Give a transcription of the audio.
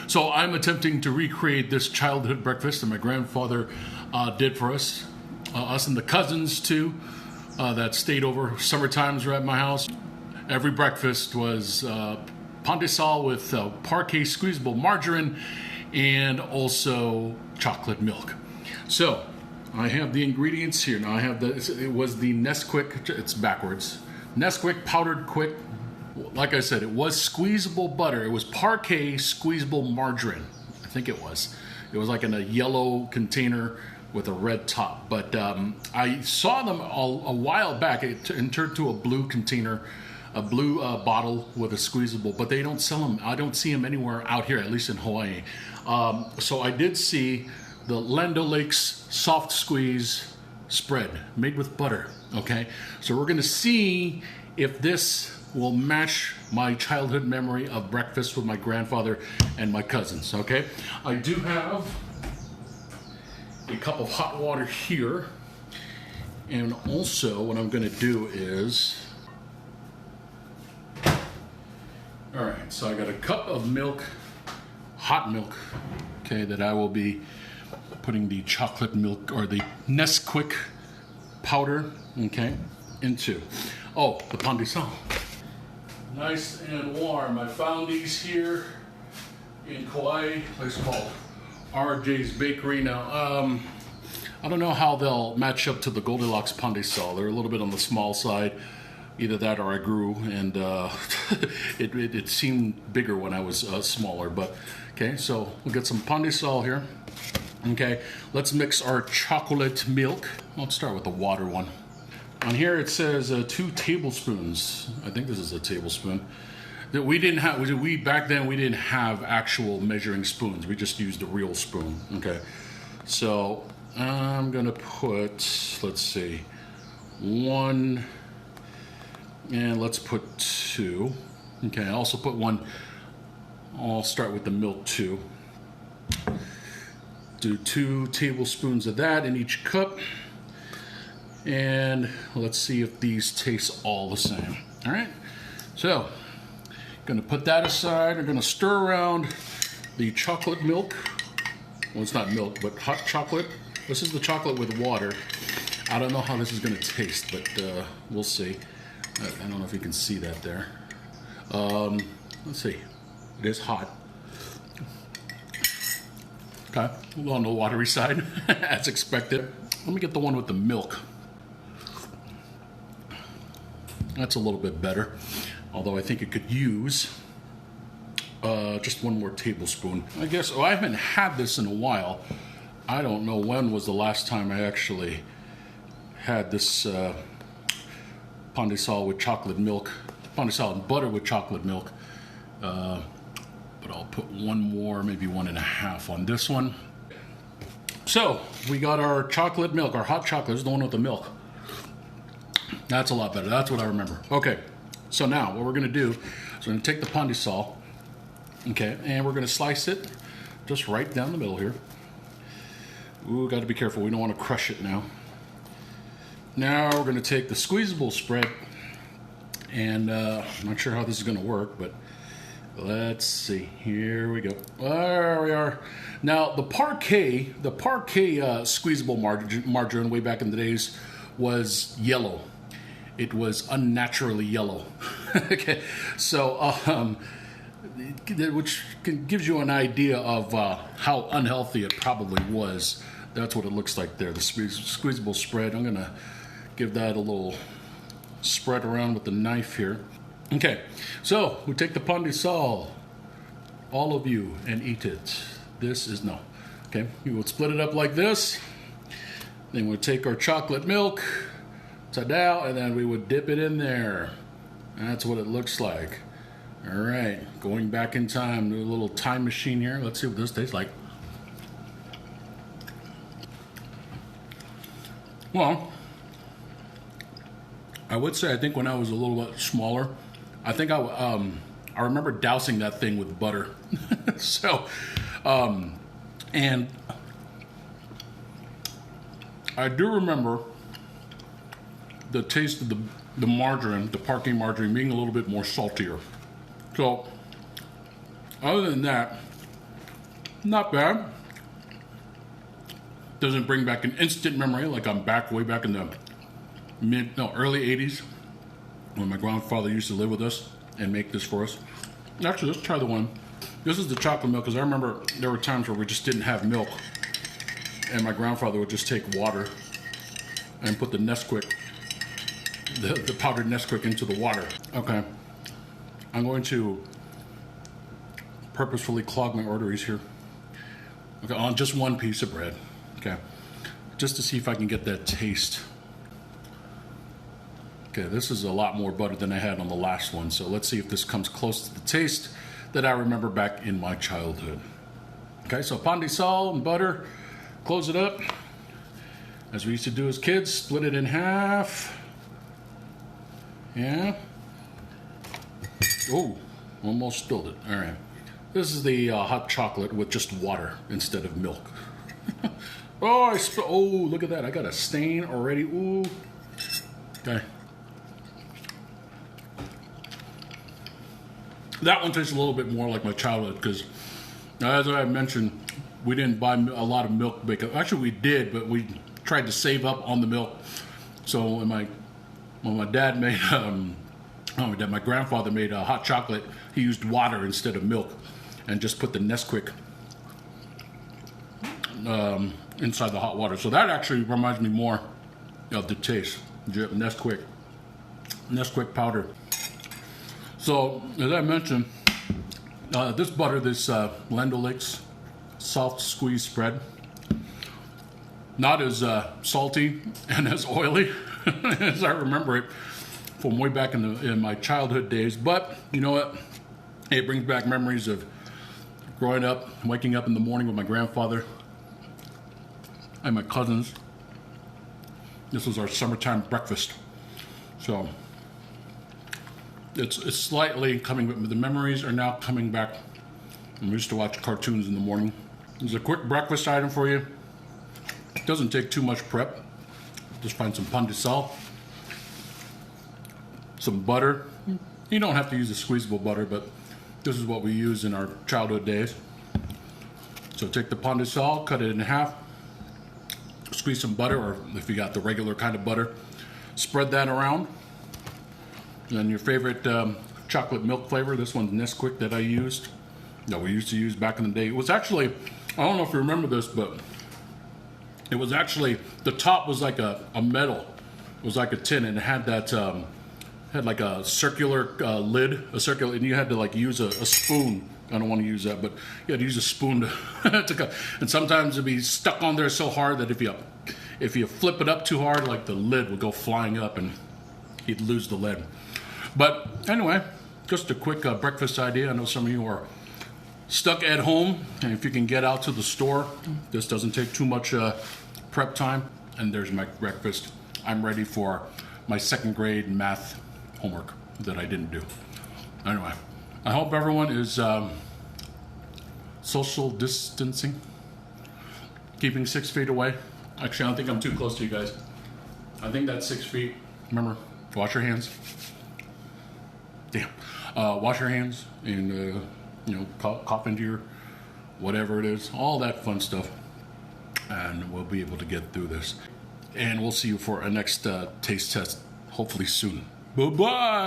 So I'm attempting to recreate this childhood breakfast that my grandfather did for us. Us and the cousins too that stayed over summer times were at my house. Every breakfast was pan de sal with Parquet squeezable margarine and also chocolate milk. So I have the ingredients here. Now I have it was the Nesquik, it's backwards. Nesquik powdered quick. Like I said, it was squeezable butter. It was Parquet squeezable margarine. I think it was. It was like in a yellow container with a red top. But I saw them a while back. It turned to a blue container, a blue bottle with a squeezable. But they don't sell them. I don't see them anywhere out here, at least in Hawaii. So I did see the Land O'Lakes soft squeeze spread made with butter. Okay, so we're going to see if this will match my childhood memory of breakfast with my grandfather and my cousins. Okay, I do have a cup of hot water here, and also what I'm going to do is, all right, so I got a cup of milk, hot milk, okay, that I will be putting the chocolate milk or the Nesquik powder, okay, into. Oh, the pan de sal. Nice and warm. I found these here in Kauai, a place called RJ's Bakery. Now, I don't know how they'll match up to the Goldilocks pan de sal. They're a little bit on the small side. Either that or I grew, and it seemed bigger when I was smaller. But okay, so we'll get some pan de sal here. Okay, let's mix our chocolate milk. Let's start with the water one. On here it says 2 tablespoons. I think this is a tablespoon. That we didn't have. Back then we didn't have actual measuring spoons. We just used a real spoon. Okay, so I'm gonna put. Let's see, 1, and let's put 2. Okay, I also put 1. I'll start with the milk too. Do 2 tablespoons of that in each cup. And let's see if these taste all the same. All right, so gonna put that aside. I'm gonna stir around the chocolate milk. Well, it's not milk, but hot chocolate. This is the chocolate with water. I don't know how this is gonna taste, but we'll see. I don't know if you can see that there. Let's see. It is hot. Okay, a little on the watery side, as expected. Let me get the one with the milk. That's a little bit better, although I think it could use just 1 more tablespoon. I guess, I haven't had this in a while. I don't know when was the last time I actually had this pan de sal with chocolate milk, pan de sal and butter with chocolate milk. But I'll put 1 more, maybe 1.5 on this one. So we got our chocolate milk, our hot chocolate. This is the one with the milk. That's a lot better. That's what I remember. Okay, so now what we're going to do is we're going to take the pan de sal, okay, and we're going to slice it just right down the middle here. Ooh, got to be careful. We don't want to crush it now. Now we're going to take the squeezable spread, and I'm not sure how this is going to work, but let's see. Here we go. There we are. Now the Parquet squeezable margarine way back in the days was yellow. It was unnaturally yellow. Okay, so which gives you an idea of how unhealthy it probably was. That's what it looks like there. The squeezable spread. I'm gonna give that a little spread around with the knife here. Okay, so we take the pan de sal, all of you, and eat it. This is no. Okay, we will split it up like this. Then we'll take our chocolate milk, ta-da, and then we would dip it in there. That's what it looks like. All right, going back in time, do a little time machine here. Let's see what this tastes like. Well, I would say I think when I was a little bit smaller, I think I remember dousing that thing with butter. So, and I do remember the taste of the margarine, the Parquet margarine, being a little bit more saltier. So, other than that, not bad. Doesn't bring back an instant memory like I'm back way back in the early 80s when my grandfather used to live with us and make this for us. Actually, let's try the one. This is the chocolate milk, because I remember there were times where we just didn't have milk, and my grandfather would just take water and put the Nesquik, the powdered Nesquik, into the water. Okay, I'm going to purposefully clog my arteries here. Okay, on just one piece of bread. Okay, just to see if I can get that taste. Okay, this is a lot more butter than I had on the last one, so let's see if this comes close to the taste that I remember back in my childhood. Okay, so pan de sal and butter, close it up. As we used to do as kids, split it in half. Yeah. Oh, almost spilled it. All right. This is the hot chocolate with just water instead of milk. Oh, oh, look at that. I got a stain already. Ooh. Okay. That one tastes a little bit more like my childhood because, as I mentioned, we didn't buy a lot of milk. Actually, we did, but we tried to save up on the milk. So when my dad made, my grandfather made hot chocolate, he used water instead of milk, and just put the Nesquik inside the hot water. So that actually reminds me more of the taste. Nesquik powder. So, as I mentioned, this butter, this Land O'Lakes soft squeeze spread, not as salty and as oily as I remember it from way back in my childhood days. But you know what? It brings back memories of growing up, waking up in the morning with my grandfather and my cousins. This was our summertime breakfast. So it's slightly coming, but the memories are now coming back. We used to watch cartoons in the morning. It's a quick breakfast item for you. It doesn't take too much prep. Just find some pan de sal, some butter. You don't have to use a squeezable butter, but this is what we used in our childhood days. So take the pan de sal, cut it in half, squeeze some butter, or if you got the regular kind of butter, spread that around. And your favorite chocolate milk flavor. This one's Nesquik that I used, that we used to use back in the day. It was actually, I don't know if you remember this, but it was actually, the top was like a metal. It was like a tin, and it had that, had like a circular lid, and you had to like use a spoon. I don't want to use that, but you had to use a spoon to cut. And sometimes it'd be stuck on there so hard that if you flip it up too hard, like the lid would go flying up and you'd lose the lid. But anyway, just a quick breakfast idea. I know some of you are stuck at home, and if you can get out to the store, this doesn't take too much prep time. And there's my breakfast. I'm ready for my second grade math homework that I didn't do. Anyway, I hope everyone is social distancing, keeping 6 feet away. Actually, I don't think I'm too close to you guys. I think that's 6 feet. Remember, wash your hands. Damn. Wash your hands and, cough into your whatever it is, all that fun stuff. And we'll be able to get through this. And we'll see you for our next taste test, hopefully soon. Bye-bye.